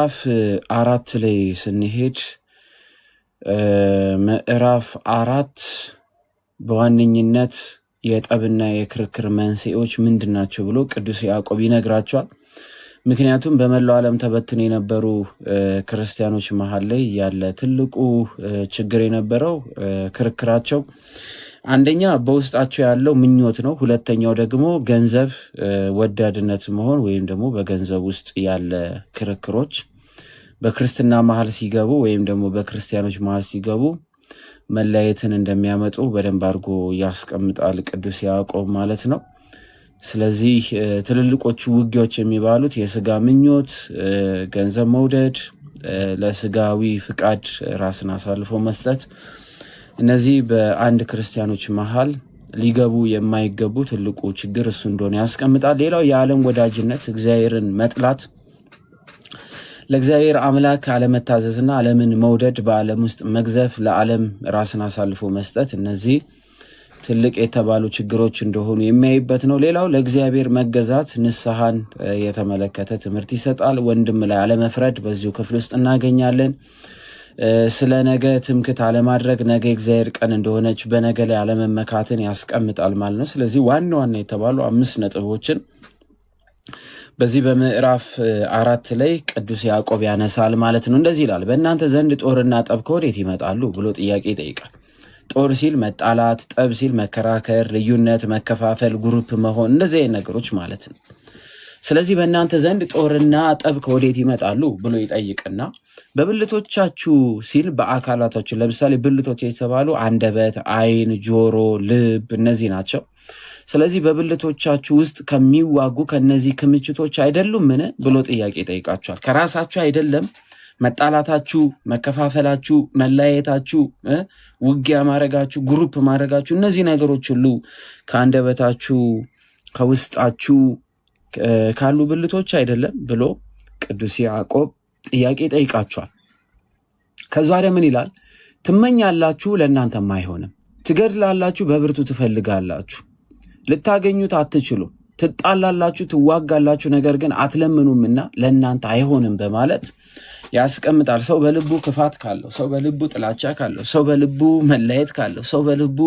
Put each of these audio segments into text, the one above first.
ምዕራፍ 4 ላይ ስንሄድ ምዕራፍ 4 በዋነኝነት የጠብና የክርክር መንስኤዎች ምንድናቸው ብሎ ቅዱስ ያዕቆብ ይነግራቸዋል። ምክንያቱም በመላው ዓለም ተበትነው የነበሩ ክርስቲያኖች መሃል ላይ ያለ ትልቁ ችግር የነበረው ክርክራቸው አንደኛ በውስጣቸው ያለው ምኞት ነው። ሁለተኛው ደግሞ ገንዘብ ወዳድነት መሆን ወይም ደግሞ በገንዘብ ውስጥ ያለ ክርክሮች በክርስትና መሃል ሲገቡ ወይም ደግሞ በክርስቲያኖች መሃል ሲገቡ መለያየትን እንደሚያመጡ በደንብ አድርጎ ያስቀምጣል ቅዱስ ያዕቆብ ማለት ነው። ስለዚህ ትልልቆቹ ውጊያዎች የሚባሉት የስጋ ምኞት፣ ገንዘብ መውደድ፣ ለስጋዊ ፍቃድ ራስን አሳልፎ መስጠት፣ እነዚህ በአንድ ክርስቲያኖች መሃል ሊገቡ የማይገቡ ትልቁ ችግር እሱ እንደሆነ ያስቀምጣል። ሌላው የዓለም ወዳጅነት፣ እግዚአብሔርን መጥላት፣ ለእግዚአብሔር አምላክ አለመታዘዝና ዓለምን መውደድ፣ በዓለም ውስጥ መግዘፍ፣ ለዓለም ራስን አሳልፎ መስጠት፣ እነዚህ ትልቅ የተባሉ ችግሮች እንደሆኑ የሚያይበት ነው። ሌላው ለእግዚአብሔር መገዛት፣ ንስሐን የተመለከተ ትምህርት ይሰጣል። ወንድም ላይ አለመፍረድ በዚሁ ክፍል ውስጥ እናገኛለን። ስለ ነገ ትምክት አለማድረግ፣ ነገ እግዚአብሔር ቀን እንደሆነች በነገ ላይ አለመመካትን ያስቀምጣል ማለት ነው። ስለዚህ ዋና ዋና የተባሉ 5 ነጥቦችን በዚህ በምዕራፍ 4 ላይ ቅዱስ ያዕቆብ ያነሳል ማለት ነው። እንደዚህ ይላል፣ በእናንተ ዘንድ ጦርና ጠብ ከወዴት ይመጣሉ ብሎ ጥያቄ ይጠይቃል። ጦር ሲል መጣላት፣ ጠብ ሲል መከራከር፣ ልዩነት፣ መከፋፈል፣ ግሩፕ መሆን፣ እንደዚህ አይነት ነገሮች ማለት ነው። ስለዚህ በእናንተ ዘንድ ጦርና ጠብ ከወዴት ይመጣሉ ብሎ ይጠይቅና በብልቶቻችሁ ሲል በአካላታችሁ፣ ለምሳሌ ብልቶች የተባሉ አንደበት፣ ዓይን፣ ጆሮ፣ ልብ እነዚህ ናቸው። ስለዚህ በብልቶቻችሁ ውስጥ ከሚዋጉ ከነዚህ ክምችቶች አይደሉምን ብሎ ጥያቄ ይጠይቃችኋል። ከራሳችሁ አይደለም መጣላታችሁ፣ መከፋፈላችሁ፣ መለያየታችሁ፣ ውጊያ ማድረጋችሁ፣ ግሩፕ ማድረጋችሁ፣ እነዚህ ነገሮች ሁሉ ከአንደበታችሁ ከውስጣችሁ ካሉ ብልቶች አይደለም ብሎ ቅዱስ ያዕቆብ ጥያቄ ይጠይቃችኋል። ከዛ ምን ይላል? ትመኛላችሁ፣ ለእናንተም አይሆንም። ትገድላላችሁ፣ በብርቱ ትፈልጋላችሁ፣ ልታገኙት አትችሉም። ትጣላላችሁ፣ ትዋጋላችሁ፣ ነገር ግን አትለምኑምና ለእናንተ አይሆንም በማለት ያስቀምጣል። ሰው በልቡ ክፋት ካለው፣ ሰው በልቡ ጥላቻ ካለው፣ ሰው በልቡ መለየት ካለው፣ ሰው በልቡ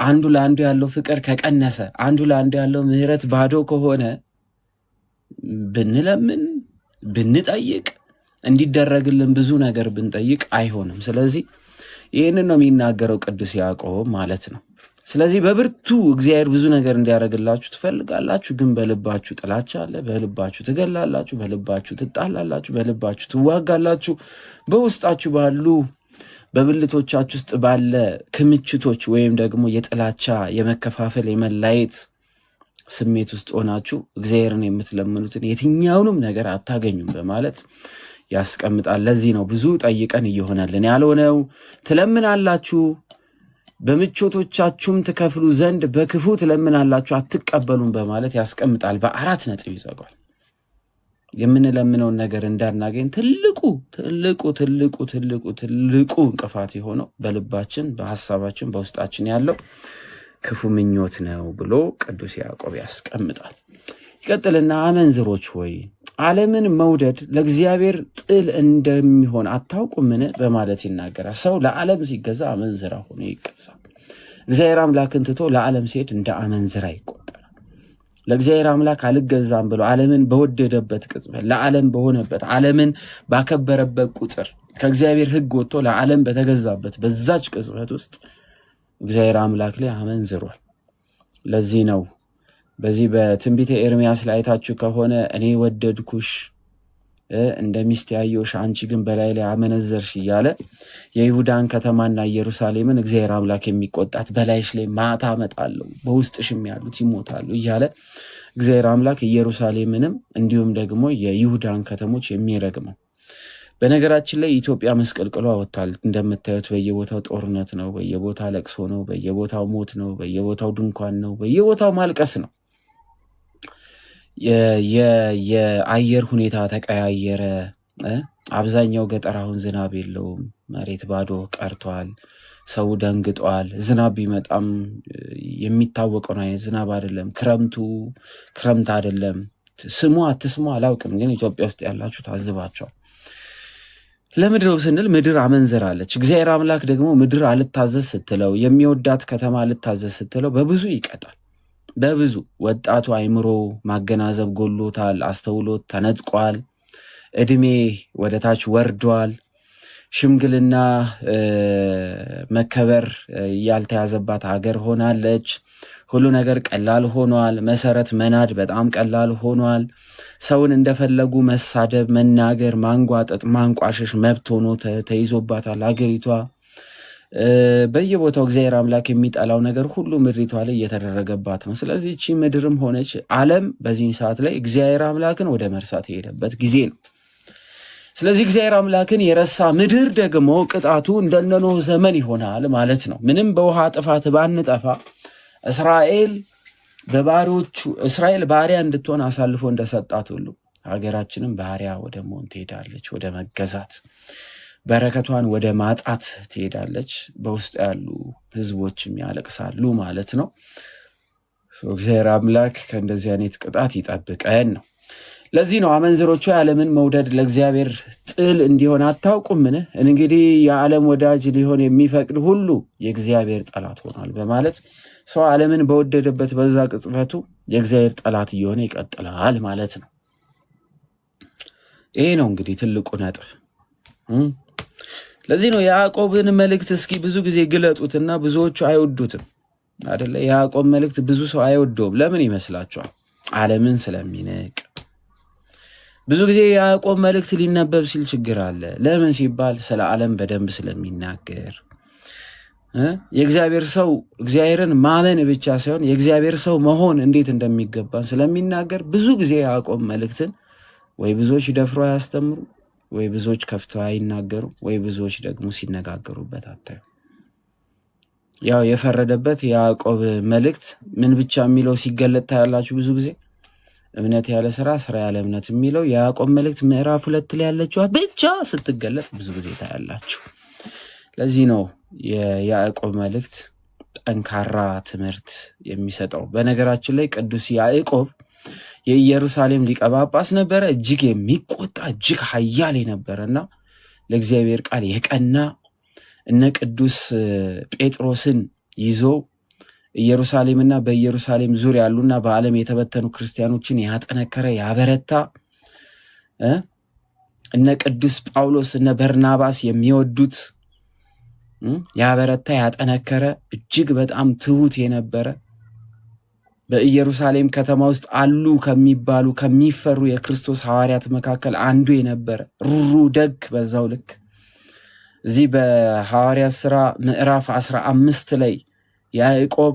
አንዱ ለአንዱ ያለው ፍቅር ከቀነሰ፣ አንዱ ለአንዱ ያለው ምሕረት ባዶ ከሆነ ብንለምን ብንጠይቅ እንዲደረግልን ብዙ ነገር ብንጠይቅ አይሆንም። ስለዚህ ይህንን ነው የሚናገረው ቅዱስ ያዕቆብ ማለት ነው። ስለዚህ በብርቱ እግዚአብሔር ብዙ ነገር እንዲያደርግላችሁ ትፈልጋላችሁ፣ ግን በልባችሁ ጥላቻ አለ፣ በልባችሁ ትገላላችሁ፣ በልባችሁ ትጣላላችሁ፣ በልባችሁ ትዋጋላችሁ። በውስጣችሁ ባሉ በብልቶቻችሁ ውስጥ ባለ ክምችቶች ወይም ደግሞ የጥላቻ የመከፋፈል የመላየት ስሜት ውስጥ ሆናችሁ እግዚአብሔርን የምትለምኑትን የትኛውንም ነገር አታገኙም በማለት ያስቀምጣል። ለዚህ ነው ብዙ ጠይቀን እየሆነልን ያልሆነው። ትለምናላችሁ በምቾቶቻችሁም ትከፍሉ ዘንድ በክፉ ትለምናላችሁ አትቀበሉም በማለት ያስቀምጣል። በ4 ነጥብ ይዘጓል። የምንለምነውን ነገር እንዳናገኝ ትልቁ እንቅፋት የሆነው በልባችን፣ በሐሳባችን፣ በውስጣችን ያለው ክፉ ምኞት ነው ብሎ ቅዱስ ያዕቆብ ያስቀምጣል። ይቀጥልና አመንዝሮች ሆይ ዓለምን መውደድ ለእግዚአብሔር ጥል እንደሚሆን አታውቁምን በማለት ይናገራል። ሰው ለዓለም ሲገዛ አመንዝራ ሆኖ ይገዛል። እግዚአብሔር አምላክን ትቶ ለዓለም ሲሄድ እንደ አመንዝራ ይቆጠራል። ለእግዚአብሔር አምላክ አልገዛም ብሎ ዓለምን በወደደበት ቅጽበት፣ ለዓለም በሆነበት፣ ዓለምን ባከበረበት ቁጥር፣ ከእግዚአብሔር ሕግ ወጥቶ ለዓለም በተገዛበት በዛች ቅጽበት ውስጥ እግዚአብሔር አምላክ ላይ አመንዝሯል። ለዚህ ነው በዚህ በትንቢተ ኤርምያስ ላይ አይታችሁ ከሆነ እኔ ወደድኩሽ እንደ ሚስት ያየሁሽ፣ አንቺ ግን በላይ ላይ አመነዘርሽ እያለ የይሁዳን ከተማና ኢየሩሳሌምን እግዚአብሔር አምላክ የሚቆጣት በላይሽ ላይ ማታ አመጣለሁ፣ በውስጥሽም ያሉት ይሞታሉ እያለ እግዚአብሔር አምላክ ኢየሩሳሌምንም እንዲሁም ደግሞ የይሁዳን ከተሞች የሚረግመው። በነገራችን ላይ ኢትዮጵያ መስቀልቅሏ ወጥቷል። እንደምታዩት በየቦታው ጦርነት ነው፣ በየቦታው ለቅሶ ነው፣ በየቦታው ሞት ነው፣ በየቦታው ድንኳን ነው፣ በየቦታው ማልቀስ ነው። የአየር ሁኔታ ተቀያየረ። አብዛኛው ገጠር አሁን ዝናብ የለውም፣ መሬት ባዶ ቀርቷል። ሰው ደንግጧል። ዝናብ ቢመጣም የሚታወቀውን አይነት ዝናብ አይደለም። ክረምት አይደለም። ስሙ አትስሙ አላውቅም፣ ግን ኢትዮጵያ ውስጥ ያላችሁ ታዝባቸዋል። ለምድር ስንል ምድር አመንዝራለች። እግዚአብሔር አምላክ ደግሞ ምድር አልታዘዝ ስትለው፣ የሚወዳት ከተማ አልታዘዝ ስትለው በብዙ ይቀጣል። በብዙ ወጣቱ አይምሮ ማገናዘብ ጎሎታል፣ አስተውሎት ተነጥቋል፣ እድሜ ወደ ታች ወርዷል፣ ሽምግልና መከበር ያልተያዘባት ሀገር ሆናለች። ሁሉ ነገር ቀላል ሆኗል። መሰረት መናድ በጣም ቀላል ሆኗል። ሰውን እንደፈለጉ መሳደብ፣ መናገር፣ ማንጓጠጥ፣ ማንቋሸሽ መብት ሆኖ ተይዞባታል ሀገሪቷ። በየቦታው እግዚአብሔር አምላክ የሚጠላው ነገር ሁሉ ምድሪቷ ላይ እየተደረገባት ነው። ስለዚህ እቺ ምድርም ሆነች ዓለም በዚህን ሰዓት ላይ እግዚአብሔር አምላክን ወደ መርሳት የሄደበት ጊዜ ነው። ስለዚህ እግዚአብሔር አምላክን የረሳ ምድር ደግሞ ቅጣቱ እንደነ ኖህ ዘመን ይሆናል ማለት ነው። ምንም በውሃ ጥፋት ባንጠፋ እስራኤል ባሪያ እንድትሆን አሳልፎ እንደሰጣት ሁሉ ሀገራችንም ባሪያ ወደ መሆን ትሄዳለች፣ ወደ መገዛት፣ በረከቷን ወደ ማጣት ትሄዳለች። በውስጥ ያሉ ህዝቦችም ያለቅሳሉ ማለት ነው። እግዚአብሔር አምላክ ከእንደዚህ አይነት ቅጣት ይጠብቀን ነው። ለዚህ ነው አመንዝሮቹ የዓለምን መውደድ ለእግዚአብሔር ጥል እንዲሆን አታውቁምን? እንግዲህ የዓለም ወዳጅ ሊሆን የሚፈቅድ ሁሉ የእግዚአብሔር ጠላት ሆኗል በማለት ሰው ዓለምን በወደደበት በዛ ቅጽበቱ የእግዚአብሔር ጠላት እየሆነ ይቀጥላል ማለት ነው። ይሄ ነው እንግዲህ ትልቁ ነጥብ። ለዚህ ነው የያዕቆብን መልእክት እስኪ ብዙ ጊዜ ግለጡትና ብዙዎቹ አይወዱትም አይደለ? የያዕቆብ መልእክት ብዙ ሰው አይወደውም። ለምን ይመስላችኋል? ዓለምን ስለሚንቅ። ብዙ ጊዜ የያዕቆብ መልእክት ሊነበብ ሲል ችግር አለ። ለምን ሲባል ስለ ዓለም በደንብ ስለሚናገር። የእግዚአብሔር ሰው እግዚአብሔርን ማመን ብቻ ሳይሆን የእግዚአብሔር ሰው መሆን እንዴት እንደሚገባን ስለሚናገር ብዙ ጊዜ የያዕቆብ መልእክትን ወይ ብዙዎች ደፍሮ አያስተምሩ፣ ወይ ብዙዎች ከፍተው አይናገሩ፣ ወይ ብዙዎች ደግሞ ሲነጋገሩበት አታዩ። ያው የፈረደበት የያዕቆብ መልእክት ምን ብቻ የሚለው ሲገለጥ ታያላችሁ። ብዙ ጊዜ እምነት ያለ ስራ፣ ስራ ያለ እምነት የሚለው የያዕቆብ መልእክት ምዕራፍ 2 ላይ ያለችዋ ብቻ ስትገለጥ ብዙ ጊዜ ታያላችሁ። ለዚህ ነው የያዕቆብ መልእክት ጠንካራ ትምህርት የሚሰጠው። በነገራችን ላይ ቅዱስ ያዕቆብ የኢየሩሳሌም ሊቀ ጳጳስ ነበረ። እጅግ የሚቆጣ እጅግ ኃያል ነበረና ለእግዚአብሔር ቃል የቀና እነ ቅዱስ ጴጥሮስን ይዞ ኢየሩሳሌምና በኢየሩሳሌም ዙሪያ ያሉና በዓለም የተበተኑ ክርስቲያኖችን ያጠነከረ ያበረታ፣ እነ ቅዱስ ጳውሎስ እነ በርናባስ የሚወዱት ያበረታ ያጠነከረ፣ እጅግ በጣም ትሁት የነበረ፣ በኢየሩሳሌም ከተማ ውስጥ አሉ ከሚባሉ ከሚፈሩ የክርስቶስ ሐዋርያት መካከል አንዱ የነበረ ሩሩ ደግ። በዛው ልክ እዚህ በሐዋርያት ሥራ ምዕራፍ 15 ላይ ያዕቆብ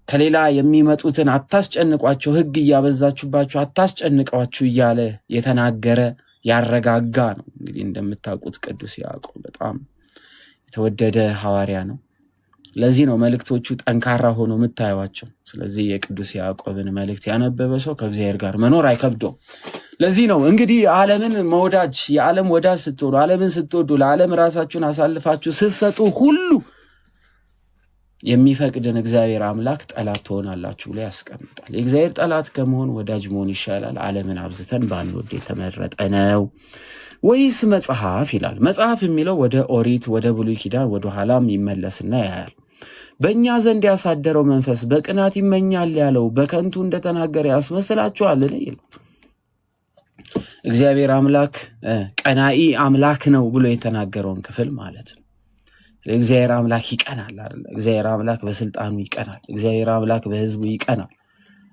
ከሌላ የሚመጡትን አታስጨንቋቸው፣ ሕግ እያበዛችሁባቸው አታስጨንቋችሁ እያለ የተናገረ ያረጋጋ ነው። እንግዲህ እንደምታውቁት ቅዱስ ያዕቆብ በጣም የተወደደ ሐዋርያ ነው። ለዚህ ነው መልእክቶቹ ጠንካራ ሆኖ የምታዩዋቸው። ስለዚህ የቅዱስ ያዕቆብን መልእክት ያነበበ ሰው ከእግዚአብሔር ጋር መኖር አይከብደውም። ለዚህ ነው እንግዲህ ዓለምን መውዳጅ የዓለም ወዳጅ ስትሆኑ፣ ዓለምን ስትወዱ፣ ለዓለም ራሳችሁን አሳልፋችሁ ስትሰጡ ሁሉ የሚፈቅድን እግዚአብሔር አምላክ ጠላት ትሆናላችሁ ብሎ ያስቀምጣል። የእግዚአብሔር ጠላት ከመሆን ወዳጅ መሆን ይሻላል። ዓለምን አብዝተን ባንወድ የተመረጠ ነው። ወይስ መጽሐፍ ይላል። መጽሐፍ የሚለው ወደ ኦሪት ወደ ብሉይ ኪዳን ወደ ኋላም ይመለስና ያያል። በእኛ ዘንድ ያሳደረው መንፈስ በቅናት ይመኛል ያለው በከንቱ እንደተናገረ ያስመስላችኋልን ይላል። እግዚአብሔር አምላክ ቀናኢ አምላክ ነው ብሎ የተናገረውን ክፍል ማለት ነው። እግዚአብሔር አምላክ ይቀናል አይደል? እግዚአብሔር አምላክ በስልጣኑ ይቀናል። እግዚአብሔር አምላክ በሕዝቡ ይቀናል።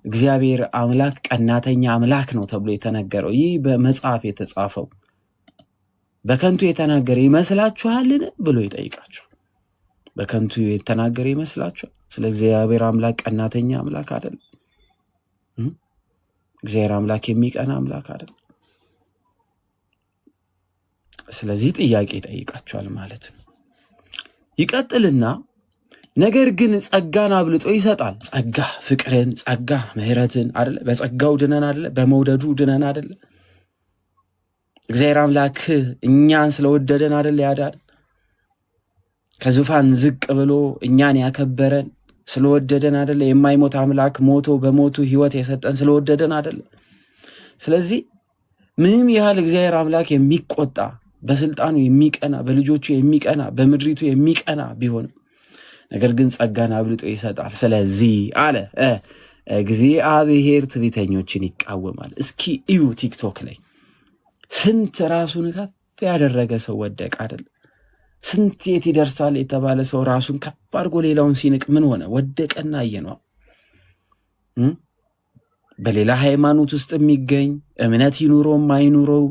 እግዚአብሔር አምላክ ቀናተኛ አምላክ ነው ተብሎ የተነገረው ይህ በመጽሐፍ የተጻፈው በከንቱ የተናገረ ይመስላችኋልን ብሎ ይጠይቃችኋል። በከንቱ የተናገረ ይመስላችኋል? ስለ እግዚአብሔር አምላክ ቀናተኛ አምላክ አይደለም። እግዚአብሔር አምላክ የሚቀና አምላክ አይደለም። ስለዚህ ጥያቄ ይጠይቃችኋል ማለት ነው። ይቀጥልና ነገር ግን ጸጋን አብልጦ ይሰጣል። ጸጋ ፍቅርን፣ ጸጋ ምሕረትን አይደለ? በጸጋው ድነን አይደለ? በመውደዱ ድነን አይደለ? እግዚአብሔር አምላክ እኛን ስለወደደን አይደለ ያዳን? ከዙፋን ዝቅ ብሎ እኛን ያከበረን፣ ስለወደደን አይደለ? የማይሞት አምላክ ሞቶ በሞቱ ሕይወት የሰጠን ስለወደደን አይደለ? ስለዚህ ምንም ያህል እግዚአብሔር አምላክ የሚቆጣ በስልጣኑ የሚቀና በልጆቹ የሚቀና በምድሪቱ የሚቀና ቢሆንም ነገር ግን ጸጋን አብልጦ ይሰጣል። ስለዚህ አለ እግዚአብሔር ትዕቢተኞችን ይቃወማል። እስኪ እዩ ቲክቶክ ላይ ስንት ራሱን ከፍ ያደረገ ሰው ወደቀ አይደል? ስንት የት ይደርሳል የተባለ ሰው ራሱን ከፍ አድርጎ ሌላውን ሲንቅ ምን ሆነ? ወደቀና አየነው። በሌላ ሃይማኖት ውስጥ የሚገኝ እምነት ይኑሮም አይኑሮም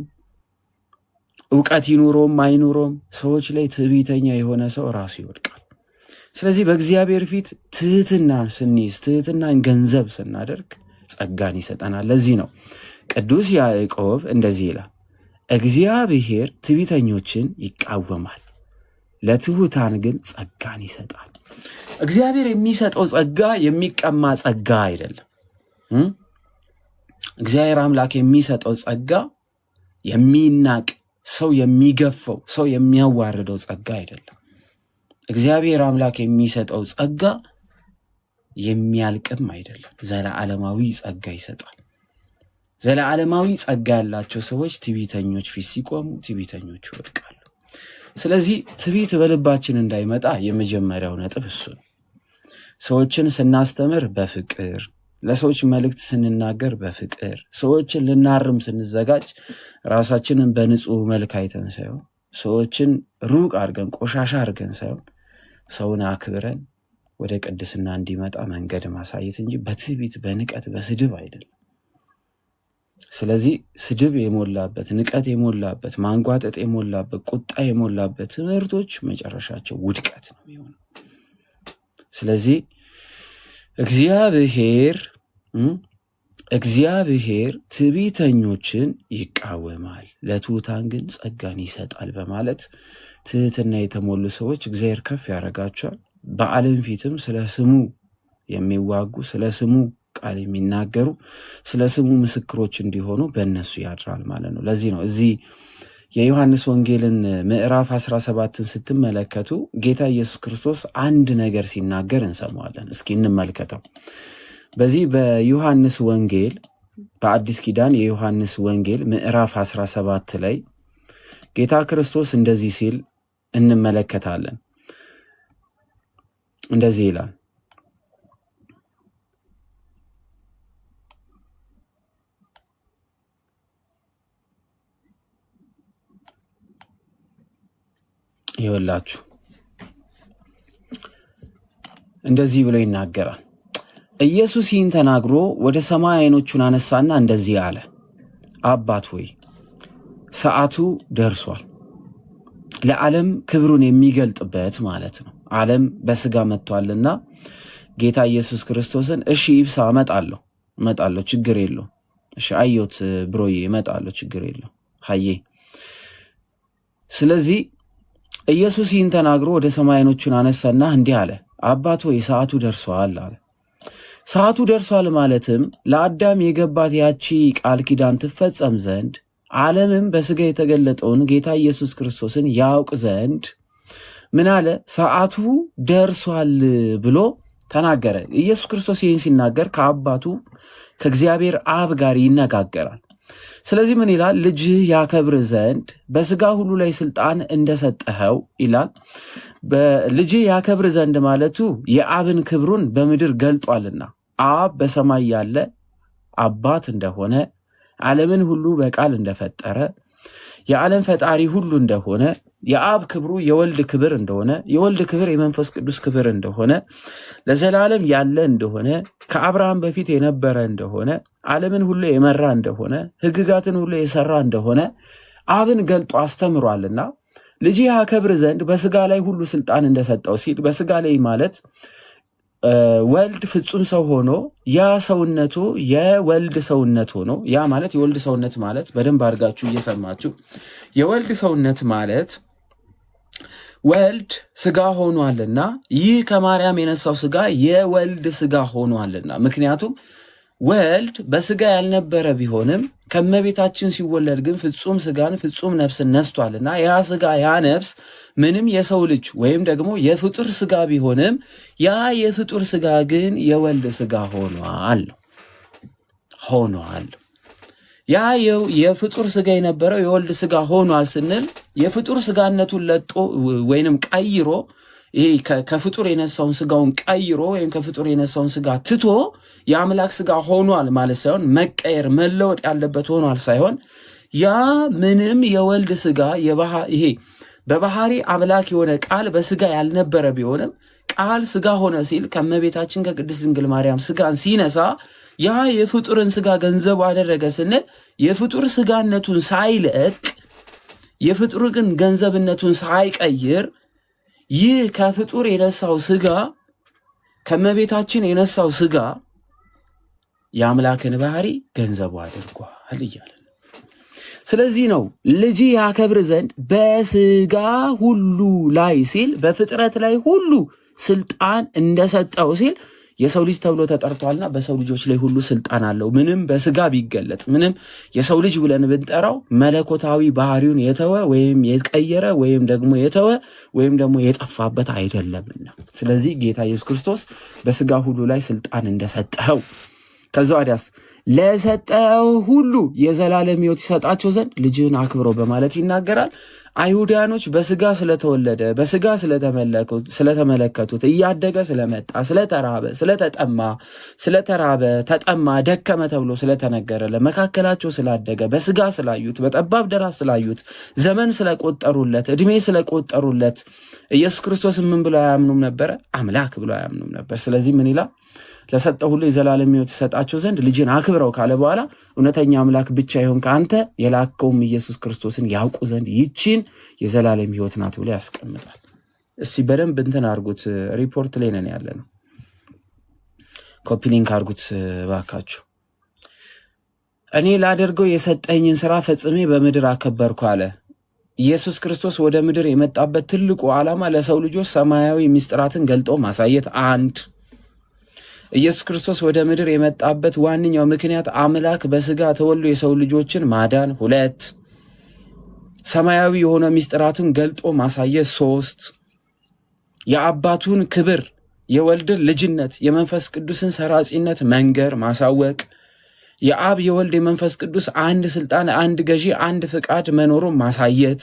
እውቀት ይኑሮም አይኑሮም ሰዎች ላይ ትዕቢተኛ የሆነ ሰው ራሱ ይወድቃል። ስለዚህ በእግዚአብሔር ፊት ትህትናን ስንይዝ ትህትናን ገንዘብ ስናደርግ ጸጋን ይሰጠናል። ለዚህ ነው ቅዱስ ያዕቆብ እንደዚህ ይላል፣ እግዚአብሔር ትዕቢተኞችን ይቃወማል፣ ለትሑታን ግን ጸጋን ይሰጣል። እግዚአብሔር የሚሰጠው ጸጋ የሚቀማ ጸጋ አይደለም። እግዚአብሔር አምላክ የሚሰጠው ጸጋ የሚናቅ ሰው የሚገፈው ሰው የሚያዋርደው ጸጋ አይደለም። እግዚአብሔር አምላክ የሚሰጠው ጸጋ የሚያልቅም አይደለም። ዘለዓለማዊ ጸጋ ይሰጣል። ዘለዓለማዊ ጸጋ ያላቸው ሰዎች ትዕቢተኞች ፊት ሲቆሙ ትዕቢተኞች ይወድቃሉ። ስለዚህ ትዕቢት በልባችን እንዳይመጣ የመጀመሪያው ነጥብ እሱ ነው። ሰዎችን ስናስተምር በፍቅር፣ ለሰዎች መልእክት ስንናገር በፍቅር፣ ሰዎችን ልናርም ስንዘጋጅ ራሳችንን በንጹህ መልክ አይተን ሳይሆን ሰዎችን ሩቅ አድርገን ቆሻሻ አድርገን ሳይሆን ሰውን አክብረን ወደ ቅድስና እንዲመጣ መንገድ ማሳየት እንጂ በትዕቢት በንቀት በስድብ አይደለም። ስለዚህ ስድብ የሞላበት ንቀት የሞላበት ማንጓጠጥ የሞላበት ቁጣ የሞላበት ትምህርቶች መጨረሻቸው ውድቀት ነው የሚሆነው። ስለዚህ እግዚአብሔር ትዕቢተኞችን ይቃወማል፣ ለትሑታን ግን ጸጋን ይሰጣል በማለት ትህትና የተሞሉ ሰዎች እግዚአብሔር ከፍ ያደርጋቸዋል። በዓለም ፊትም ስለ ስሙ የሚዋጉ ስለ ስሙ ቃል የሚናገሩ ስለ ስሙ ምስክሮች እንዲሆኑ በእነሱ ያድራል ማለት ነው። ለዚህ ነው እዚህ የዮሐንስ ወንጌልን ምዕራፍ 17ን ስትመለከቱ ጌታ ኢየሱስ ክርስቶስ አንድ ነገር ሲናገር እንሰማዋለን። እስኪ እንመልከተው። በዚህ በዮሐንስ ወንጌል በአዲስ ኪዳን የዮሐንስ ወንጌል ምዕራፍ 17 ላይ ጌታ ክርስቶስ እንደዚህ ሲል እንመለከታለን። እንደዚህ ይላል፣ ይኸውላችሁ እንደዚህ ብሎ ይናገራል። ኢየሱስ ይህን ተናግሮ ወደ ሰማይ ዓይኖቹን አነሳና እንደዚህ አለ፣ አባት ሆይ ሰዓቱ ደርሷል። ለዓለም ክብሩን የሚገልጥበት ማለት ነው። ዓለም በስጋ መጥቷልና ጌታ ኢየሱስ ክርስቶስን እሺ ይብሳ እመጣለሁ ችግር የለው፣ እሺ አየሁት ብሮዬ እመጣለሁ ችግር የለው ሀዬ። ስለዚህ ኢየሱስ ይህን ተናግሮ ወደ ሰማይ ዓይኖቹን አነሳና እንዲህ አለ፣ አባት ሆይ ሰዓቱ ደርሷል አለ። ሰዓቱ ደርሷል ማለትም ለአዳም የገባት ያቺ ቃል ኪዳን ትፈጸም ዘንድ ዓለምም በስጋ የተገለጠውን ጌታ ኢየሱስ ክርስቶስን ያውቅ ዘንድ ምን አለ? ሰዓቱ ደርሷል ብሎ ተናገረ። ኢየሱስ ክርስቶስ ይህን ሲናገር ከአባቱ ከእግዚአብሔር አብ ጋር ይነጋገራል። ስለዚህ ምን ይላል? ልጅህ ያከብር ዘንድ በስጋ ሁሉ ላይ ስልጣን እንደሰጠኸው ይላል። ልጅህ ያከብር ዘንድ ማለቱ የአብን ክብሩን በምድር ገልጧልና አብ በሰማይ ያለ አባት እንደሆነ፣ ዓለምን ሁሉ በቃል እንደፈጠረ፣ የዓለም ፈጣሪ ሁሉ እንደሆነ፣ የአብ ክብሩ የወልድ ክብር እንደሆነ፣ የወልድ ክብር የመንፈስ ቅዱስ ክብር እንደሆነ፣ ለዘላለም ያለ እንደሆነ፣ ከአብርሃም በፊት የነበረ እንደሆነ፣ ዓለምን ሁሉ የመራ እንደሆነ፣ ሕግጋትን ሁሉ የሰራ እንደሆነ አብን ገልጦ አስተምሯልና ልጅ ያከብር ዘንድ በስጋ ላይ ሁሉ ስልጣን እንደሰጠው ሲል በስጋ ላይ ማለት ወልድ ፍጹም ሰው ሆኖ ያ ሰውነቱ የወልድ ሰውነት ሆኖ ያ ማለት የወልድ ሰውነት ማለት በደንብ አድርጋችሁ እየሰማችሁ የወልድ ሰውነት ማለት ወልድ ስጋ ሆኗልና ይህ ከማርያም የነሳው ስጋ የወልድ ስጋ ሆኗልና። ምክንያቱም ወልድ በስጋ ያልነበረ ቢሆንም ከመቤታችን ሲወለድ ግን ፍጹም ስጋን ፍጹም ነፍስን ነስቷልና ያ ስጋ ያ ነፍስ ምንም የሰው ልጅ ወይም ደግሞ የፍጡር ስጋ ቢሆንም ያ የፍጡር ስጋ ግን የወልድ ስጋ ሆኗል። ያ የፍጡር ስጋ የነበረው የወልድ ስጋ ሆኗል ስንል የፍጡር ስጋነቱን ለጦ ወይንም ቀይሮ ይሄ ከፍጡር የነሳውን ስጋውን ቀይሮ ወይም ከፍጡር የነሳውን ስጋ ትቶ የአምላክ ስጋ ሆኗል ማለት ሳይሆን መቀየር መለወጥ ያለበት ሆኗል ሳይሆን ያ ምንም የወልድ ስጋ ይሄ በባህሪ አምላክ የሆነ ቃል በስጋ ያልነበረ ቢሆንም ቃል ስጋ ሆነ ሲል ከመቤታችን ከቅድስት ድንግል ማርያም ስጋን ሲነሳ ያ የፍጡርን ስጋ ገንዘቡ አደረገ ስንል የፍጡር ስጋነቱን ሳይለቅ የፍጡር ግን ገንዘብነቱን ሳይቀይር ይህ ከፍጡር የነሳው ስጋ ከመቤታችን የነሳው ስጋ የአምላክን ባህሪ ገንዘቡ አድርጓል እያለ ነው። ስለዚህ ነው ልጅ ያከብር ዘንድ በስጋ ሁሉ ላይ ሲል በፍጥረት ላይ ሁሉ ስልጣን እንደሰጠው ሲል የሰው ልጅ ተብሎ ተጠርቷልና በሰው ልጆች ላይ ሁሉ ስልጣን አለው። ምንም በስጋ ቢገለጥ ምንም የሰው ልጅ ብለን ብንጠራው መለኮታዊ ባህሪውን የተወ ወይም የቀየረ ወይም ደግሞ የተወ ወይም ደግሞ የጠፋበት አይደለምና ስለዚህ ጌታ ኢየሱስ ክርስቶስ በስጋ ሁሉ ላይ ስልጣን እንደሰጠው ከዛ ወዲያስ ለሰጠው ሁሉ የዘላለም ሕይወት ይሰጣቸው ዘንድ ልጅህን አክብረው በማለት ይናገራል። አይሁዳኖች በስጋ ስለተወለደ በስጋ ስለተመለከቱት እያደገ ስለመጣ ስለተራበ ተጠማ ደከመ ተብሎ ስለተነገረ ለመካከላቸው ስላደገ በስጋ ስላዩት በጠባብ ደራስ ስላዩት ዘመን ስለቆጠሩለት እድሜ ስለቆጠሩለት ኢየሱስ ክርስቶስ ምን ብሎ አያምኑም ነበረ? አምላክ ብሎ አያምኑም ነበር። ስለዚህ ምን ይላል? ለሰጠው ሁሉ የዘላለም ሕይወት ይሰጣቸው ዘንድ ልጅን አክብረው ካለ በኋላ እውነተኛ አምላክ ብቻ ይሆን ከአንተ የላከውም ኢየሱስ ክርስቶስን ያውቁ ዘንድ ይቺን የዘላለም ሕይወት ናት ብሎ ያስቀምጣል። እስቲ በደንብ እንትን አርጉት። ሪፖርት ላይ ነን ያለ ነው። ኮፒ ሊንክ አርጉት ባካችሁ። እኔ ላደርገው የሰጠኝን ስራ ፈጽሜ በምድር አከበርኩ አለ። ኢየሱስ ክርስቶስ ወደ ምድር የመጣበት ትልቁ ዓላማ ለሰው ልጆች ሰማያዊ ምስጢራትን ገልጦ ማሳየት አንድ ኢየሱስ ክርስቶስ ወደ ምድር የመጣበት ዋነኛው ምክንያት አምላክ በስጋ ተወልዶ የሰው ልጆችን ማዳን ሁለት ሰማያዊ የሆነ ምስጢራትን ገልጦ ማሳየት ሶስት የአባቱን ክብር የወልድን ልጅነት የመንፈስ ቅዱስን ሰራጺነት መንገር ማሳወቅ የአብ የወልድ የመንፈስ ቅዱስ አንድ ስልጣን አንድ ገዢ አንድ ፍቃድ መኖሩን ማሳየት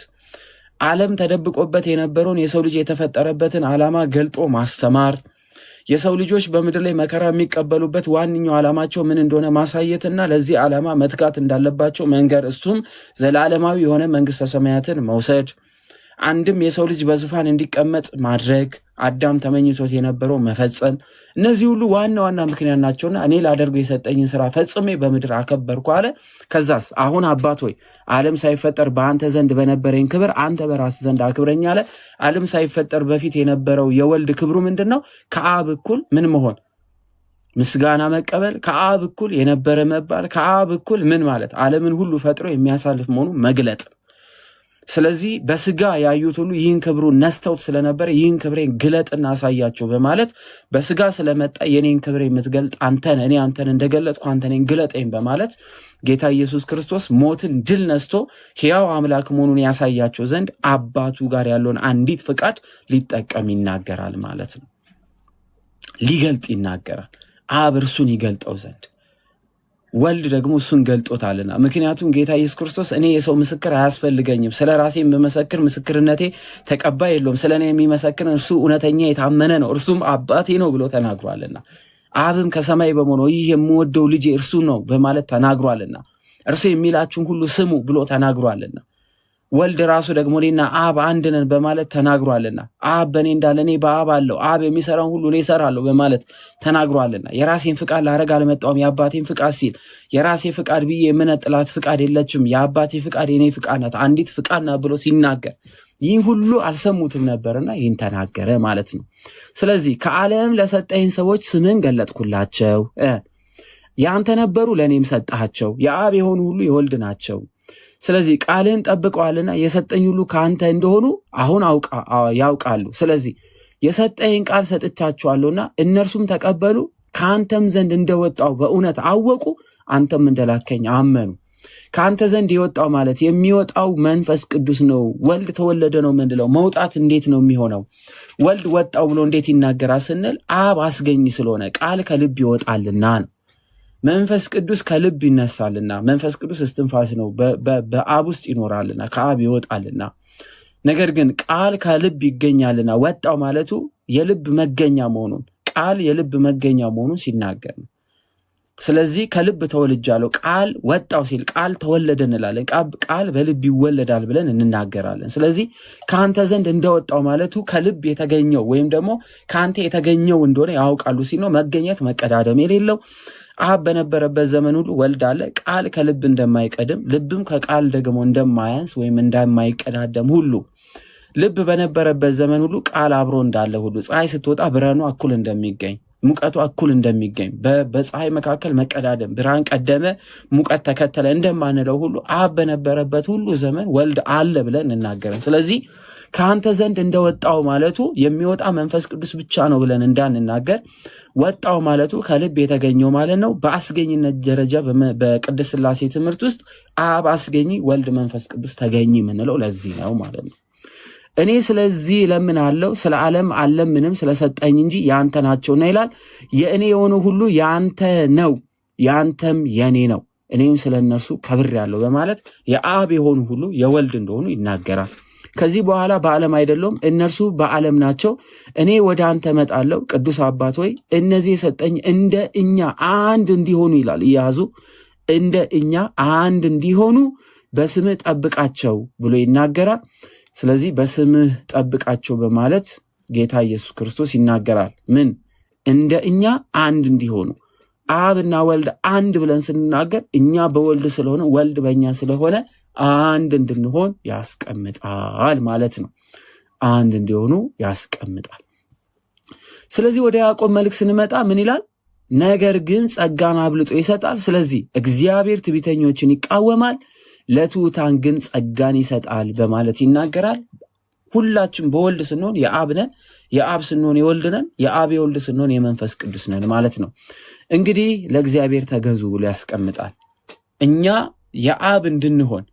ዓለም ተደብቆበት የነበረውን የሰው ልጅ የተፈጠረበትን ዓላማ ገልጦ ማስተማር የሰው ልጆች በምድር ላይ መከራ የሚቀበሉበት ዋነኛው ዓላማቸው ምን እንደሆነ ማሳየትና ለዚህ ዓላማ መትጋት እንዳለባቸው መንገር እሱም ዘላለማዊ የሆነ መንግስተ ሰማያትን መውሰድ አንድም የሰው ልጅ በዙፋን እንዲቀመጥ ማድረግ አዳም ተመኝቶት የነበረው መፈጸም እነዚህ ሁሉ ዋና ዋና ምክንያት ናቸውና እኔ ላደርገው የሰጠኝን ስራ ፈጽሜ በምድር አከበርኩ አለ። ከዛስ አሁን አባት ሆይ ዓለም ሳይፈጠር በአንተ ዘንድ በነበረኝ ክብር አንተ በራስ ዘንድ አክብረኝ አለ። ዓለም ሳይፈጠር በፊት የነበረው የወልድ ክብሩ ምንድነው? ከአብ እኩል ምን መሆን? ምስጋና መቀበል፣ ከአብ እኩል የነበረ መባል፣ ከአብ እኩል ምን ማለት? ዓለምን ሁሉ ፈጥሮ የሚያሳልፍ መሆኑ መግለጥ። ስለዚህ በስጋ ያዩት ሁሉ ይህን ክብሩን ነስተውት ስለነበረ ይህን ክብሬን ግለጥና አሳያቸው በማለት በስጋ ስለመጣ የኔን ክብሬ የምትገልጥ አንተን እኔ አንተን እንደገለጥኩ አንተ እኔን ግለጠኝ በማለት ጌታ ኢየሱስ ክርስቶስ ሞትን ድል ነስቶ ሕያው አምላክ መሆኑን ያሳያቸው ዘንድ አባቱ ጋር ያለውን አንዲት ፍቃድ ሊጠቀም ይናገራል ማለት ነው። ሊገልጥ ይናገራል። አብ እርሱን ይገልጠው ዘንድ ወልድ ደግሞ እሱን ገልጦታልና። ምክንያቱም ጌታ ኢየሱስ ክርስቶስ እኔ የሰው ምስክር አያስፈልገኝም፣ ስለ ራሴ የምመሰክር ምስክርነቴ ተቀባይ የለውም፣ ስለ እኔ የሚመሰክር እርሱ እውነተኛ የታመነ ነው፣ እርሱም አባቴ ነው ብሎ ተናግሯልና። አብም ከሰማይ በመሆኑ ይህ የምወደው ልጄ እርሱ ነው በማለት ተናግሯልና። እርሱ የሚላችሁን ሁሉ ስሙ ብሎ ተናግሯልና። ወልድ ራሱ ደግሞ እኔና አብ አንድ ነን በማለት ተናግሯልና። አብ በእኔ እንዳለ እኔ በአብ አለው፣ አብ የሚሰራውን ሁሉ እኔ እሰራለሁ በማለት ተናግሯልና። የራሴን ፍቃድ ላደርግ አልመጣሁም የአባቴን ፍቃድ ሲል የራሴ ፍቃድ ብዬ የምነጥላት ፍቃድ የለችም፣ የአባቴ ፍቃድ የኔ ፍቃድ ናት፣ አንዲት ፍቃድ ናት ብሎ ሲናገር ይህን ሁሉ አልሰሙትም ነበርና ይህን ተናገረ ማለት ነው። ስለዚህ ከዓለም ለሰጠኝ ሰዎች ስምን ገለጥኩላቸው፣ ያንተ ነበሩ ለእኔም ሰጣቸው፣ የአብ የሆኑ ሁሉ የወልድ ናቸው። ስለዚህ ቃልን ጠብቀዋልና የሰጠኝ ሁሉ ከአንተ እንደሆኑ አሁን ያውቃሉ። ስለዚህ የሰጠኝ ቃል ሰጥቻቸዋለሁና እነርሱም ተቀበሉ፣ ከአንተም ዘንድ እንደወጣው በእውነት አወቁ፣ አንተም እንደላከኝ አመኑ። ከአንተ ዘንድ የወጣው ማለት የሚወጣው መንፈስ ቅዱስ ነው። ወልድ ተወለደ ነው ምንለው። መውጣት እንዴት ነው የሚሆነው? ወልድ ወጣው ብሎ እንዴት ይናገራል ስንል አብ አስገኝ ስለሆነ ቃል ከልብ ይወጣልና ነው። መንፈስ ቅዱስ ከልብ ይነሳልና፣ መንፈስ ቅዱስ እስትንፋስ ነው፣ በአብ ውስጥ ይኖራልና ከአብ ይወጣልና። ነገር ግን ቃል ከልብ ይገኛልና ወጣው ማለቱ የልብ መገኛ መሆኑን፣ ቃል የልብ መገኛ መሆኑን ሲናገር ነው። ስለዚህ ከልብ ተወልጃለሁ ቃል ወጣው ሲል ቃል ተወለደ እንላለን። ቃል በልብ ይወለዳል ብለን እንናገራለን። ስለዚህ ከአንተ ዘንድ እንደወጣው ማለቱ ከልብ የተገኘው ወይም ደግሞ ከአንተ የተገኘው እንደሆነ ያውቃሉ ሲል ነው። መገኘት መቀዳደም የሌለው አብ በነበረበት ዘመን ሁሉ ወልድ አለ። ቃል ከልብ እንደማይቀድም ልብም ከቃል ደግሞ እንደማያንስ ወይም እንደማይቀዳደም ሁሉ ልብ በነበረበት ዘመን ሁሉ ቃል አብሮ እንዳለ ሁሉ ፀሐይ ስትወጣ ብርሃኑ እኩል እንደሚገኝ ሙቀቱ እኩል እንደሚገኝ በፀሐይ መካከል መቀዳደም ብርሃን ቀደመ ሙቀት ተከተለ እንደማንለው ሁሉ አብ በነበረበት ሁሉ ዘመን ወልድ አለ ብለን እንናገረን። ስለዚህ ከአንተ ዘንድ እንደወጣው ማለቱ የሚወጣ መንፈስ ቅዱስ ብቻ ነው ብለን እንዳንናገር ወጣው ማለቱ ከልብ የተገኘው ማለት ነው። በአስገኝነት ደረጃ በቅድስት ሥላሴ ትምህርት ውስጥ አብ አስገኝ፣ ወልድ መንፈስ ቅዱስ ተገኝ የምንለው ለዚህ ነው ማለት ነው። እኔ ስለዚህ እለምናለሁ ስለ ዓለም አልለምንም ስለሰጠኝ እንጂ ያንተ ናቸውና ይላል። የእኔ የሆነ ሁሉ ያንተ ነው፣ ያንተም የኔ ነው፣ እኔም ስለ እነርሱ ከብሬአለሁ በማለት የአብ የሆኑ ሁሉ የወልድ እንደሆኑ ይናገራል። ከዚህ በኋላ በዓለም አይደለሁም እነርሱ በዓለም ናቸው፣ እኔ ወደ አንተ እመጣለሁ። ቅዱስ አባት ሆይ እነዚህ የሰጠኝ እንደ እኛ አንድ እንዲሆኑ ይላል ኢያሱ፣ እንደ እኛ አንድ እንዲሆኑ በስምህ ጠብቃቸው ብሎ ይናገራል። ስለዚህ በስምህ ጠብቃቸው በማለት ጌታ ኢየሱስ ክርስቶስ ይናገራል። ምን እንደ እኛ አንድ እንዲሆኑ። አብና ወልድ አንድ ብለን ስንናገር እኛ በወልድ ስለሆነ ወልድ በእኛ ስለሆነ አንድ እንድንሆን ያስቀምጣል ማለት ነው። አንድ እንዲሆኑ ያስቀምጣል። ስለዚህ ወደ ያዕቆብ መልእክት ስንመጣ ምን ይላል? ነገር ግን ጸጋን አብልጦ ይሰጣል። ስለዚህ እግዚአብሔር ትዕቢተኞችን ይቃወማል፣ ለትሑታን ግን ጸጋን ይሰጣል በማለት ይናገራል። ሁላችን በወልድ ስንሆን የአብ ነን፣ የአብ ስንሆን የወልድ ነን፣ የአብ የወልድ ስንሆን የመንፈስ ቅዱስ ነን ማለት ነው። እንግዲህ ለእግዚአብሔር ተገዙ ብሎ ያስቀምጣል። እኛ የአብ እንድንሆን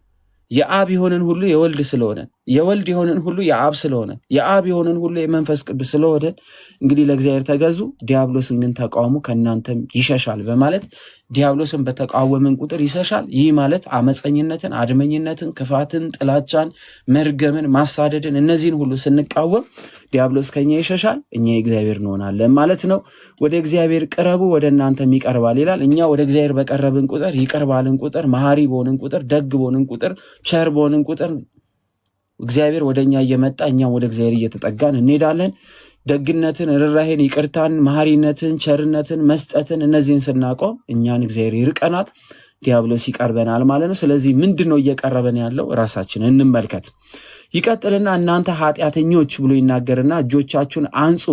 የአብ የሆነን ሁሉ የወልድ ስለሆነን፣ የወልድ የሆነን ሁሉ የአብ ስለሆነን፣ የአብ የሆነን ሁሉ የመንፈስ ቅዱስ ስለሆነን እንግዲህ ለእግዚአብሔር ተገዙ፣ ዲያብሎስን ግን ተቃውሙ ከእናንተም ይሸሻል በማለት ዲያብሎስን በተቃወምን ቁጥር ይሸሻል። ይህ ማለት አመፀኝነትን፣ አድመኝነትን፣ ክፋትን፣ ጥላቻን፣ መርገምን፣ ማሳደድን እነዚህን ሁሉ ስንቃወም ዲያብሎስ ከኛ ይሸሻል፣ እኛ የእግዚአብሔር እንሆናለን ማለት ነው። ወደ እግዚአብሔር ቅረቡ ወደ እናንተም ይቀርባል ይላል። እኛ ወደ እግዚአብሔር በቀረብን ቁጥር፣ ይቅር ባልን ቁጥር፣ መሐሪ በሆንን ቁጥር፣ ደግ በሆንን ቁጥር፣ ቸር በሆንን ቁጥር እግዚአብሔር ወደ እኛ እየመጣ እኛም ወደ እግዚአብሔር እየተጠጋን እንሄዳለን። ደግነትን፣ ርኅራኄን፣ ይቅርታን፣ መሐሪነትን፣ ቸርነትን፣ መስጠትን እነዚህን ስናቆም እኛን እግዚአብሔር ይርቀናል፣ ዲያብሎስ ይቀርበናል ማለት ነው። ስለዚህ ምንድን ነው እየቀረበን ያለው? ራሳችንን እንመልከት። ይቀጥልና እናንተ ኃጢአተኞች ብሎ ይናገርና እጆቻችሁን አንጹ።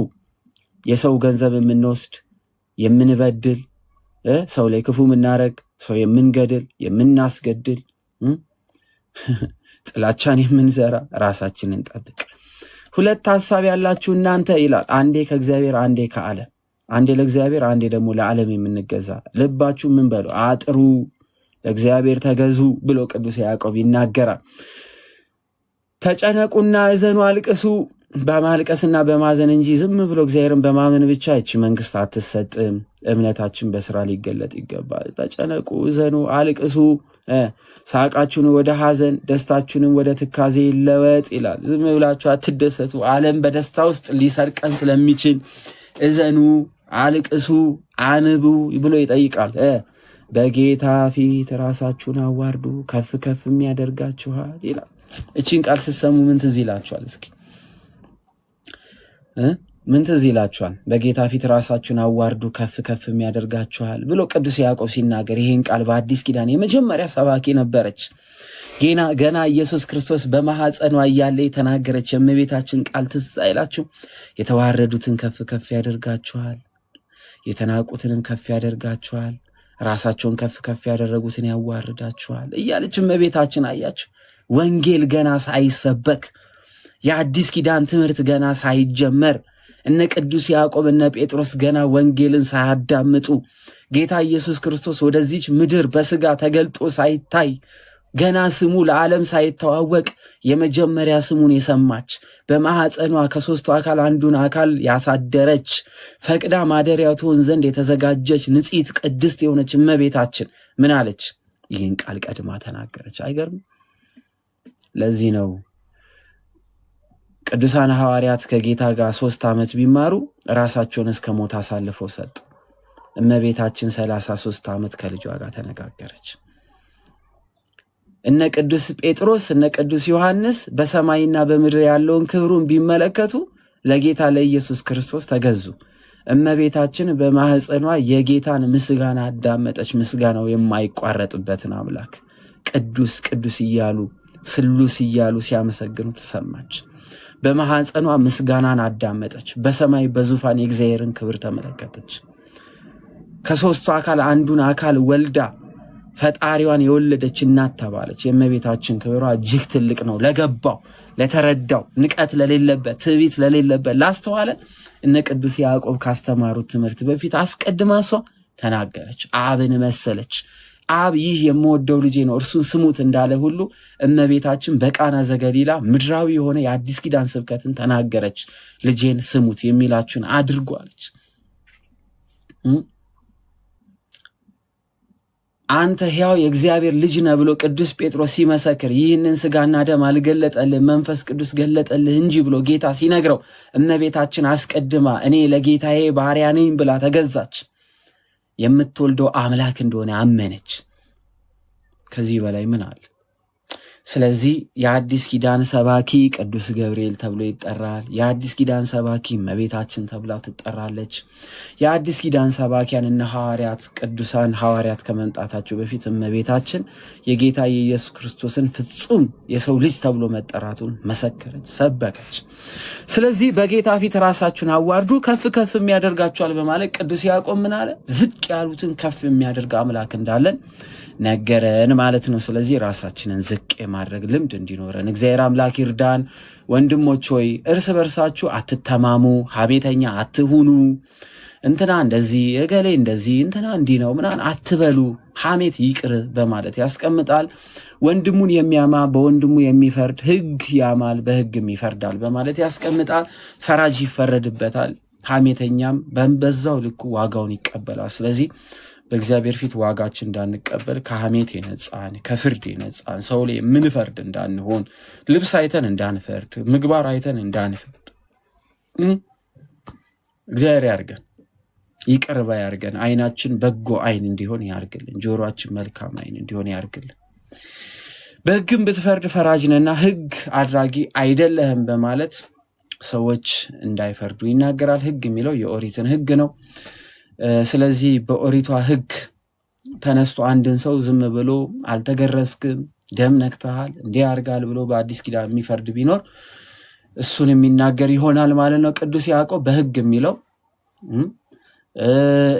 የሰው ገንዘብ የምንወስድ የምንበድል፣ ሰው ላይ ክፉ የምናረግ፣ ሰው የምንገድል የምናስገድል፣ ጥላቻን የምንዘራ ራሳችንን ጠብቅ። ሁለት ሐሳብ ያላችሁ እናንተ ይላል። አንዴ ከእግዚአብሔር አንዴ ከዓለም፣ አንዴ ለእግዚአብሔር አንዴ ደግሞ ለዓለም የምንገዛ ልባችሁ ምን በሉ አጥሩ፣ ለእግዚአብሔር ተገዙ ብሎ ቅዱስ ያዕቆብ ይናገራል። ተጨነቁና እዘኑ፣ አልቅሱ በማልቀስና በማዘን እንጂ ዝም ብሎ እግዚአብሔርን በማመን ብቻ ይህች መንግስት አትሰጥም። እምነታችን በስራ ሊገለጥ ይገባል። ተጨነቁ፣ እዘኑ፣ አልቅሱ፣ ሳቃችሁን ወደ ሐዘን ደስታችሁንም ወደ ትካዜ ይለወጥ ይላል። ዝም ብላችሁ አትደሰቱ። ዓለም በደስታ ውስጥ ሊሰርቀን ስለሚችል እዘኑ፣ አልቅሱ፣ አንቡ ብሎ ይጠይቃል። በጌታ ፊት ራሳችሁን አዋርዱ ከፍ ከፍ የሚያደርጋችኋል ይላል። እቺን ቃል ስትሰሙ ምን ትዝ ይላችኋል? እስኪ ምን ትዝ ይላችኋል? በጌታ ፊት ራሳችሁን አዋርዱ ከፍ ከፍ የሚያደርጋችኋል ብሎ ቅዱስ ያዕቆብ ሲናገር ይህን ቃል በአዲስ ኪዳን የመጀመሪያ ሰባኪ ነበረች። ገና ኢየሱስ ክርስቶስ በማኅፀኗ እያለ የተናገረች የእመቤታችን ቃል ትዝ አይላችሁ? የተዋረዱትን ከፍ ከፍ ያደርጋችኋል፣ የተናቁትንም ከፍ ያደርጋችኋል፣ ራሳቸውን ከፍ ከፍ ያደረጉትን ያዋርዳችኋል እያለች እመቤታችን አያችሁ። ወንጌል ገና ሳይሰበክ የአዲስ ኪዳን ትምህርት ገና ሳይጀመር እነ ቅዱስ ያዕቆብ እነ ጴጥሮስ ገና ወንጌልን ሳያዳምጡ ጌታ ኢየሱስ ክርስቶስ ወደዚች ምድር በስጋ ተገልጦ ሳይታይ ገና ስሙ ለዓለም ሳይተዋወቅ የመጀመሪያ ስሙን የሰማች በማኅፀኗ ከሦስቱ አካል አንዱን አካል ያሳደረች ፈቅዳ ማደሪያው ትሆን ዘንድ የተዘጋጀች ንጽሕት ቅድስት የሆነች እመቤታችን ምን አለች? ይህን ቃል ቀድማ ተናገረች። አይገርም? ለዚህ ነው ቅዱሳን ሐዋርያት ከጌታ ጋር 3 ዓመት ቢማሩ ራሳቸውን እስከ ሞት አሳልፈው ሰጡ። እመቤታችን 33 ዓመት ከልጇ ጋር ተነጋገረች። እነ ቅዱስ ጴጥሮስ እነ ቅዱስ ዮሐንስ በሰማይና በምድር ያለውን ክብሩን ቢመለከቱ ለጌታ ለኢየሱስ ክርስቶስ ተገዙ። እመቤታችን በማኅፀኗ የጌታን ምስጋና አዳመጠች። ምስጋናው የማይቋረጥበትን አምላክ ቅዱስ ቅዱስ እያሉ ስሉስ እያሉ ሲያመሰግኑ ተሰማች። በማኅፀኗ ምስጋናን አዳመጠች። በሰማይ በዙፋን የእግዚአብሔርን ክብር ተመለከተች። ከሦስቱ አካል አንዱን አካል ወልዳ ፈጣሪዋን የወለደች እናት ተባለች። የእመቤታችን ክብሯ እጅግ ትልቅ ነው። ለገባው፣ ለተረዳው፣ ንቀት ለሌለበት፣ ትዕቢት ለሌለበት ላስተዋለ እነ ቅዱስ ያዕቆብ ካስተማሩት ትምህርት በፊት አስቀድማ እሷ ተናገረች። አብን መሰለች። አብ ይህ የምወደው ልጄ ነው እርሱን ስሙት እንዳለ ሁሉ እመቤታችን በቃና ዘገሊላ ምድራዊ የሆነ የአዲስ ኪዳን ስብከትን ተናገረች። ልጄን ስሙት የሚላችሁን አድርጉ አለች። አንተ ሕያው የእግዚአብሔር ልጅ ነህ ብሎ ቅዱስ ጴጥሮስ ሲመሰክር ይህንን ሥጋና ደም አልገለጠልህ መንፈስ ቅዱስ ገለጠልህ እንጂ ብሎ ጌታ ሲነግረው እመቤታችን አስቀድማ እኔ ለጌታዬ ባሪያ ነኝ ብላ ተገዛች። የምትወልደው አምላክ እንደሆነ አመነች። ከዚህ በላይ ምን አለ? ስለዚህ የአዲስ ኪዳን ሰባኪ ቅዱስ ገብርኤል ተብሎ ይጠራል። የአዲስ ኪዳን ሰባኪ እመቤታችን ተብላ ትጠራለች። የአዲስ ኪዳን ሰባኪያን እነ ሐዋርያት ቅዱሳን ሐዋርያት ከመምጣታቸው በፊት እመቤታችን የጌታ የኢየሱስ ክርስቶስን ፍጹም የሰው ልጅ ተብሎ መጠራቱን መሰከረች፣ ሰበከች። ስለዚህ በጌታ ፊት ራሳችሁን አዋርዱ ከፍ ከፍ የሚያደርጋችኋል በማለት ቅዱስ ያዕቆብ ምን አለ? ዝቅ ያሉትን ከፍ የሚያደርግ አምላክ እንዳለን ነገረን ማለት ነው። ስለዚህ ራሳችንን ዝቅ የማድረግ ልምድ እንዲኖረን እግዚአብሔር አምላክ ይርዳን። ወንድሞች ሆይ እርስ በርሳችሁ አትተማሙ፣ ሐሜተኛ አትሁኑ። እንትና እንደዚህ እገሌ እንደዚህ እንትና እንዲህ ነው ምናምን አትበሉ። ሐሜት ይቅር በማለት ያስቀምጣል። ወንድሙን የሚያማ በወንድሙ የሚፈርድ ሕግ ያማል በሕግም ይፈርዳል በማለት ያስቀምጣል። ፈራጅ ይፈረድበታል፣ ሐሜተኛም በዛው ልኩ ዋጋውን ይቀበላል። ስለዚህ በእግዚአብሔር ፊት ዋጋችን እንዳንቀበል ከሐሜት የነጻን ከፍርድ የነጻን ሰው ላይ የምንፈርድ እንዳንሆን ልብስ አይተን እንዳንፈርድ ምግባር አይተን እንዳንፈርድ እግዚአብሔር ያርገን፣ ይቅር ባይ ያርገን። አይናችን በጎ አይን እንዲሆን ያርግልን፣ ጆሮአችን መልካም አይን እንዲሆን ያርግልን። በሕግም ብትፈርድ ፈራጅ ነህና ሕግ አድራጊ አይደለህም በማለት ሰዎች እንዳይፈርዱ ይናገራል። ሕግ የሚለው የኦሪትን ሕግ ነው። ስለዚህ በኦሪቷ ሕግ ተነስቶ አንድን ሰው ዝም ብሎ አልተገረዝክም፣ ደም ነክተሃል፣ እንዲህ ያርጋል ብሎ በአዲስ ኪዳን የሚፈርድ ቢኖር እሱን የሚናገር ይሆናል ማለት ነው ቅዱስ ያዕቆብ በሕግ የሚለው።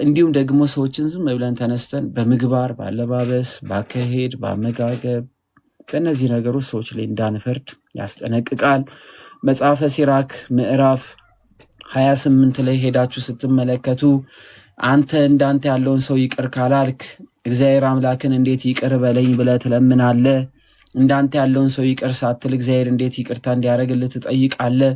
እንዲሁም ደግሞ ሰዎችን ዝም ብለን ተነስተን በምግባር በአለባበስ በአካሄድ በአመጋገብ በእነዚህ ነገሮች ሰዎች ላይ እንዳንፈርድ ያስጠነቅቃል። መጽሐፈ ሲራክ ምዕራፍ 28 ላይ ሄዳችሁ ስትመለከቱ አንተ እንዳንተ ያለውን ሰው ይቅር ካላልክ እግዚአብሔር አምላክን እንዴት ይቅር በለኝ ብለህ ትለምናለህ? እንዳንተ ያለውን ሰው ይቅር ሳትል እግዚአብሔር እንዴት ይቅርታ እንዲያደርግልህ ትጠይቃለህ?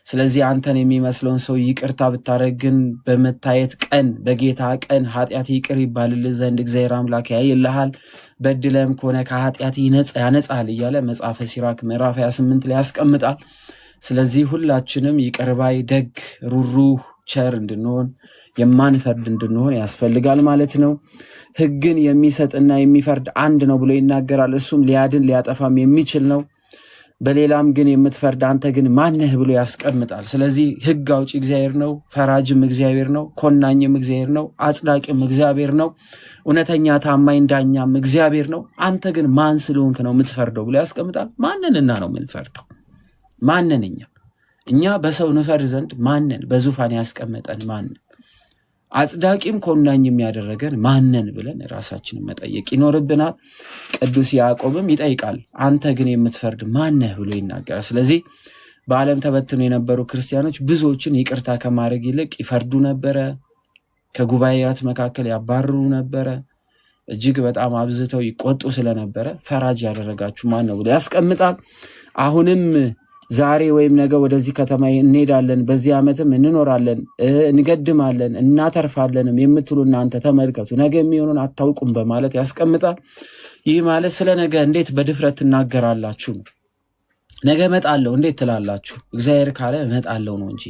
ስለዚህ አንተን የሚመስለውን ሰው ይቅርታ ብታደርግ ግን በመታየት ቀን በጌታ ቀን ኃጢአት ይቅር ይባልልህ ዘንድ እግዚአብሔር አምላክ ያይልሃል፣ በድለም ከሆነ ከኃጢአት ያነጻል እያለ መጽሐፈ ሲራክ ምዕራፍ 28 ላይ ያስቀምጣል። ስለዚህ ሁላችንም ይቅር ባይ፣ ደግ፣ ሩሩህ፣ ቸር እንድንሆን የማንፈርድ እንድንሆን ያስፈልጋል ማለት ነው። ሕግን የሚሰጥና የሚፈርድ አንድ ነው ብሎ ይናገራል። እሱም ሊያድን ሊያጠፋም የሚችል ነው። በሌላም ግን የምትፈርድ አንተ ግን ማነህ ብሎ ያስቀምጣል። ስለዚህ ሕግ አውጪ እግዚአብሔር ነው፣ ፈራጅም እግዚአብሔር ነው፣ ኮናኝም እግዚአብሔር ነው፣ አጽዳቂም እግዚአብሔር ነው፣ እውነተኛ ታማኝ ዳኛም እግዚአብሔር ነው። አንተ ግን ማን ስለሆንክ ነው የምትፈርደው ብሎ ያስቀምጣል። ማንንና ነው የምንፈርደው? ማንን? እኛ በሰው ንፈርድ ዘንድ ማንን? በዙፋን ያስቀመጠን ማንን? አጽዳቂም ኮናኝም ያደረገን ማንን ብለን ራሳችንን መጠየቅ ይኖርብናል። ቅዱስ ያዕቆብም ይጠይቃል፣ አንተ ግን የምትፈርድ ማነህ ብሎ ይናገራል። ስለዚህ በዓለም ተበትነው የነበሩ ክርስቲያኖች ብዙዎችን ይቅርታ ከማድረግ ይልቅ ይፈርዱ ነበረ። ከጉባኤያት መካከል ያባርሩ ነበረ። እጅግ በጣም አብዝተው ይቆጡ ስለነበረ ፈራጅ ያደረጋችሁ ማን ነው ብሎ ያስቀምጣል። አሁንም ዛሬ ወይም ነገ ወደዚህ ከተማ እንሄዳለን፣ በዚህ ዓመትም እንኖራለን፣ እንገድማለን፣ እናተርፋለንም የምትሉ እናንተ ተመልከቱ፣ ነገ የሚሆኑን አታውቁም በማለት ያስቀምጣል። ይህ ማለት ስለ ነገ እንዴት በድፍረት ትናገራላችሁ? ነገ እመጣለሁ እንዴት ትላላችሁ? እግዚአብሔር ካለ እመጣለሁ ነው እንጂ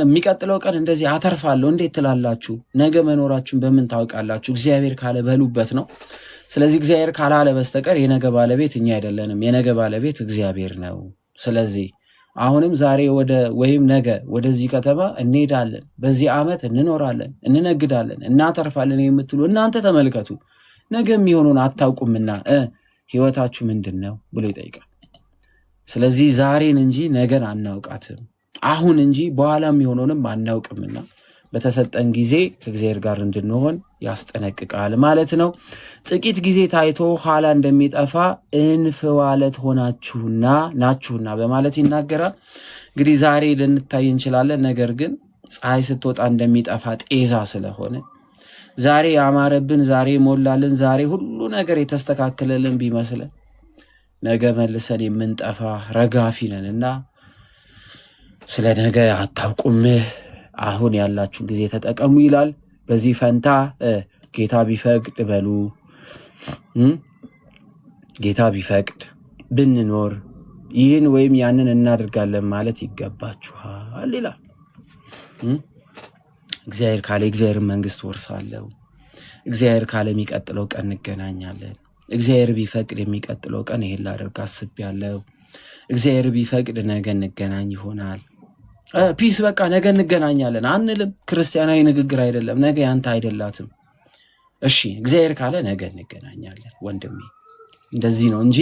የሚቀጥለው ቀን እንደዚህ አተርፋለሁ እንዴት ትላላችሁ? ነገ መኖራችሁን በምን ታውቃላችሁ? እግዚአብሔር ካለ በሉበት ነው። ስለዚህ እግዚአብሔር ካላለ በስተቀር የነገ ባለቤት እኛ አይደለንም። የነገ ባለቤት እግዚአብሔር ነው። ስለዚህ አሁንም ዛሬ ወይም ነገ ወደዚህ ከተማ እንሄዳለን፣ በዚህ ዓመት እንኖራለን፣ እንነግዳለን፣ እናተርፋለን የምትሉ እናንተ ተመልከቱ፣ ነገ የሚሆኑን አታውቁምና ህይወታችሁ ምንድን ነው ብሎ ይጠይቃል። ስለዚህ ዛሬን እንጂ ነገን አናውቃትም፣ አሁን እንጂ በኋላ የሚሆነውንም አናውቅምና በተሰጠን ጊዜ ከእግዚአብሔር ጋር እንድንሆን ያስጠነቅቃል ማለት ነው። ጥቂት ጊዜ ታይቶ ኋላ እንደሚጠፋ እንፍዋለት ናችሁና በማለት ይናገራል። እንግዲህ ዛሬ ልንታይ እንችላለን። ነገር ግን ፀሐይ ስትወጣ እንደሚጠፋ ጤዛ ስለሆነ ዛሬ ያማረብን፣ ዛሬ ሞላልን፣ ዛሬ ሁሉ ነገር የተስተካከለልን ቢመስለን ነገ መልሰን የምንጠፋ ረጋፊ ነንና ስለ ነገ አታውቁም፣ አሁን ያላችሁ ጊዜ ተጠቀሙ ይላል። በዚህ ፈንታ ጌታ ቢፈቅድ በሉ፣ ጌታ ቢፈቅድ ብንኖር ይህን ወይም ያንን እናደርጋለን ማለት ይገባችኋል ይላል። እግዚአብሔር ካለ እግዚአብሔር መንግስት ወርሳለሁ፣ እግዚአብሔር ካለ የሚቀጥለው ቀን እንገናኛለን፣ እግዚአብሔር ቢፈቅድ የሚቀጥለው ቀን ይሄን ላደርግ አስቤያለሁ፣ እግዚአብሔር ቢፈቅድ ነገ እንገናኝ ይሆናል። ፒስ በቃ ነገ እንገናኛለን አንልም። ክርስቲያናዊ ንግግር አይደለም። ነገ ያንተ አይደላትም። እሺ እግዚአብሔር ካለ ነገ እንገናኛለን ወንድሜ፣ እንደዚህ ነው እንጂ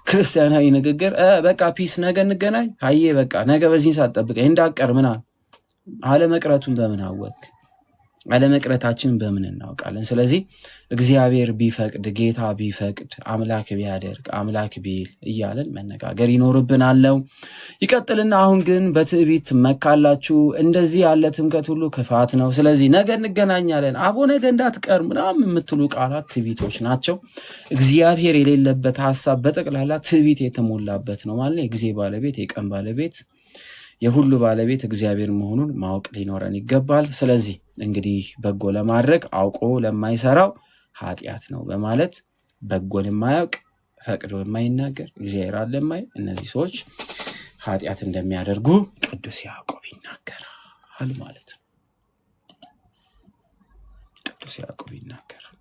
ክርስቲያናዊ ንግግር በቃ ፒስ ነገ እንገናኝ፣ አየ በቃ ነገ በዚህ ሰዓት ጠብቀኝ እንዳቀር ምናምን አለመቅረቱን በምን አወቅ? አለመቅረታችን በምን እናውቃለን? ስለዚህ እግዚአብሔር ቢፈቅድ፣ ጌታ ቢፈቅድ፣ አምላክ ቢያደርግ፣ አምላክ ቢል እያለን መነጋገር ይኖርብናል። ይቀጥልና አሁን ግን በትዕቢት ትመካላችሁ፣ እንደዚህ ያለ ትምከት ሁሉ ክፋት ነው። ስለዚህ ነገ እንገናኛለን፣ አቦ ነገ እንዳትቀር ምናምን የምትሉ ቃላት ትዕቢቶች ናቸው። እግዚአብሔር የሌለበት ሀሳብ በጠቅላላ ትዕቢት የተሞላበት ነው ማለት የጊዜ ባለቤት፣ የቀን ባለቤት፣ የሁሉ ባለቤት እግዚአብሔር መሆኑን ማወቅ ሊኖረን ይገባል። ስለዚህ እንግዲህ በጎ ለማድረግ አውቆ ለማይሰራው ኃጢአት ነው በማለት በጎን የማያውቅ ፈቅዶ የማይናገር እግዚአብሔር አለ የማይ እነዚህ ሰዎች ኃጢአት እንደሚያደርጉ ቅዱስ ያዕቆብ ይናገራል ማለት ነው። ቅዱስ ያዕቆብ ይናገራል።